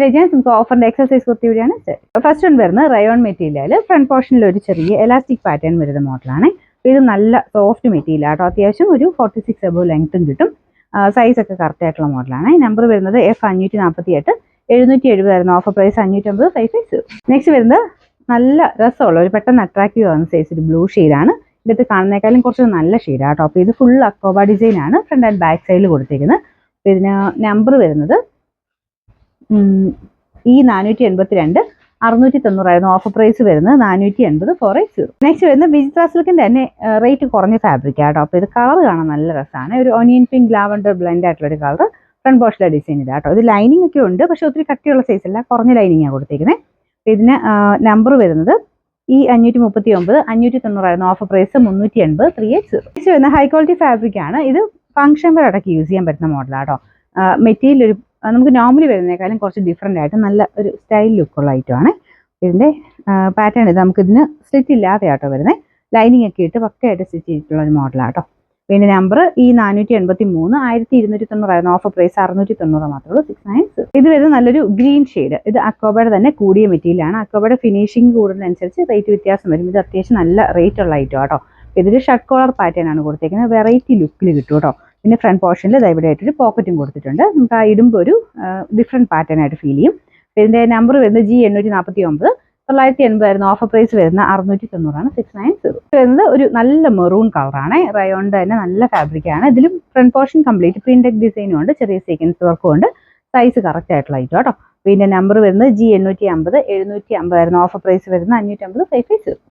Designs നമുക്ക് ഓഫറിന്റെ exercise kurti കൂടിയാണ്. First one വരുന്നത് റയോൺ മെറ്റീരിയൽ, ഫ്രണ്ട് പോർഷനിൽ ഒരു ചെറിയ എലാസ്റ്റിക് പാറ്റേൺ വരുന്ന മോഡലാണ്. ഇത് നല്ല സോഫ്റ്റ് മെറ്റീരിയൽ ആട്ടോ, അത്യാവശ്യം ഒരു 46 എബോ ലെങ്ത്തും കിട്ടും. സൈസ് ഒക്കെ കറക്റ്റ് ആയിട്ടുള്ള മോഡലാണ്. നമ്പർ വരുന്നത് F548, 770 ആയിരുന്നു ഓഫർ പ്രൈസ്, 550 550. നെക്സ്റ്റ് വരുന്നത് നല്ല രസമുള്ള ഒരു പെട്ടെന്ന് അട്രാക്റ്റീവ് ആവുന്ന സൈസ് ഒരു ബ്ലൂ ഷെയ്ഡാണ്. ഇതിട്ട് കാണുന്നേക്കാളും കുറച്ച് നല്ല ഷെയ്ഡാട്ടോ. അപ്പോൾ ഇത് ഫുൾ അക്കോബ ഡിസൈൻ ആണ് ഫ്രണ്ട് ആൻഡ് ബാക്ക് സൈഡിൽ കൊടുത്തിരിക്കുന്നത്. അപ്പോൾ ഇതിന് നമ്പർ വരുന്നത് E482, 690 ആയിരുന്നു ഓഫർ പ്രൈസ് വരുന്നത്, 480 480. നെക്സ്റ്റ് വരുന്നത് വിചിത്ര സിൽക്കിന്റെ തന്നെ റേറ്റ് കുറഞ്ഞ ഫാബ്രിക് ആട്ടോ. അപ്പോൾ ഇത് കളർ കാണാൻ നല്ല രസമാണ്, ഒരു ഓനിയൻ പിങ്ക് ലാവൻഡർ ബ്ലെൻഡ് ആയിട്ടുള്ള ഒരു കളർ. ഫ്രണ്ട് പോർഷനിലെ ഡിസൈൻ ഇതാട്ടോ. ഇത് ലൈനിങ് ഒക്കെ ഉണ്ട്, പക്ഷെ ഒത്തിരി കട്ടിയുള്ള സൈസ് അല്ല, കുറഞ്ഞ ലൈനിങ്ങാണ് കൊടുത്തിരിക്കുന്നത്. ഇതിന് നമ്പർ വരുന്നത് E539, 590 ആയിരുന്നു ഓഫർ പ്രൈസ്, 380 380. നെക്സ്റ്റ് വരുന്ന ഹൈ ക്വാളിറ്റി ഫാബ്രിക് ആണ്. ഇത് ഫംഗ്ഷൻ വെയർ അടക്കം യൂസ് ചെയ്യാൻ പറ്റുന്ന മോഡലാട്ടോ. മെറ്റീരിയൽ ഒരു നമുക്ക് നോർമലി വരുന്നതിനേക്കാളും കുറച്ച് ഡിഫറെൻ്റ് ആയിട്ട് നല്ല ഒരു സ്റ്റൈൽ ലുക്കുള്ള ഐറ്റമാണ്. ഇതിൻ്റെ പാറ്റേൺ ഇത് നമുക്ക് ഇതിന് സ്റ്റിച്ച് ഇല്ലാതെ ആട്ടോ വരുന്നത്, ലൈനിങ് ഒക്കെ ഇട്ട് പക്കയായിട്ട് സ്റ്റിച്ച് ചെയ്തിട്ടുള്ള ഒരു മോഡലാട്ടോ. പിന്നെ നമ്പർ E483, 1290 ആയിരുന്നു ഓഫർ പ്രൈസ്, 690 മാത്രമേ ഉള്ളൂ, 690. ഇത് വരുന്നത് നല്ലൊരു ഗ്രീൻ ഷെയ്ഡ്. ഇത് അക്കോബയുടെ തന്നെ കൂടിയ മെറ്റീരിയലാണ്. അക്കോബയുടെ ഫിനിഷിംഗ് കൂടുന്നതനുസരിച്ച് റേറ്റ് വ്യത്യാസം വരും. ഇത് അത്യാവശ്യം നല്ല റേറ്റ് ഉള്ള ഐറ്റം ആട്ടോ. ഇതൊരു ഷർട്ട് കോളർ പാറ്റേൺ ആണ് കൊടുത്തേക്കുന്നത്, വെറൈറ്റി ലുക്കിൽ കിട്ടും കേട്ടോ. പിന്നെ ഫ്രണ്ട് പോർഷനിൽ ഇവിടെ ആയിട്ടൊരു പോക്കറ്റും കൊടുത്തിട്ടുണ്ട്. നമുക്ക് ആ ഇടുമ്പോൾ ഒരു ഡിഫറെൻറ്റ് പാറ്റേൺ ആയിട്ട് ഫീൽ ചെയ്യും. ഇതിൻ്റെ നമ്പർ വരുന്നത് G849, 980 ആയിരുന്നു ഓഫർ പ്രൈസ് വരുന്ന, 690 690. വരുന്നത് ഒരു നല്ല മെറൂൺ കളറാണ്. റയോണിൻ്റെ തന്നെ നല്ല ഫാബ്രിക്കാണ്. ഇതിലും ഫ്രണ്ട് പോർഷൻ കംപ്ലീറ്റ് പ്രിന്റഡ് ഡിസൈനും ഉണ്ട്, ചെറിയ സീക്വൻസ് വർക്കും ഉണ്ട്. സൈസ് കറക്റ്റ് ആയിട്ടുള്ള ഐറ്റം കേട്ടോ. പിന്നെ നമ്പർ വരുന്നത് G850, 750 ആയിരുന്നു ഓഫർ പ്രൈസ് വരുന്ന, 550 550.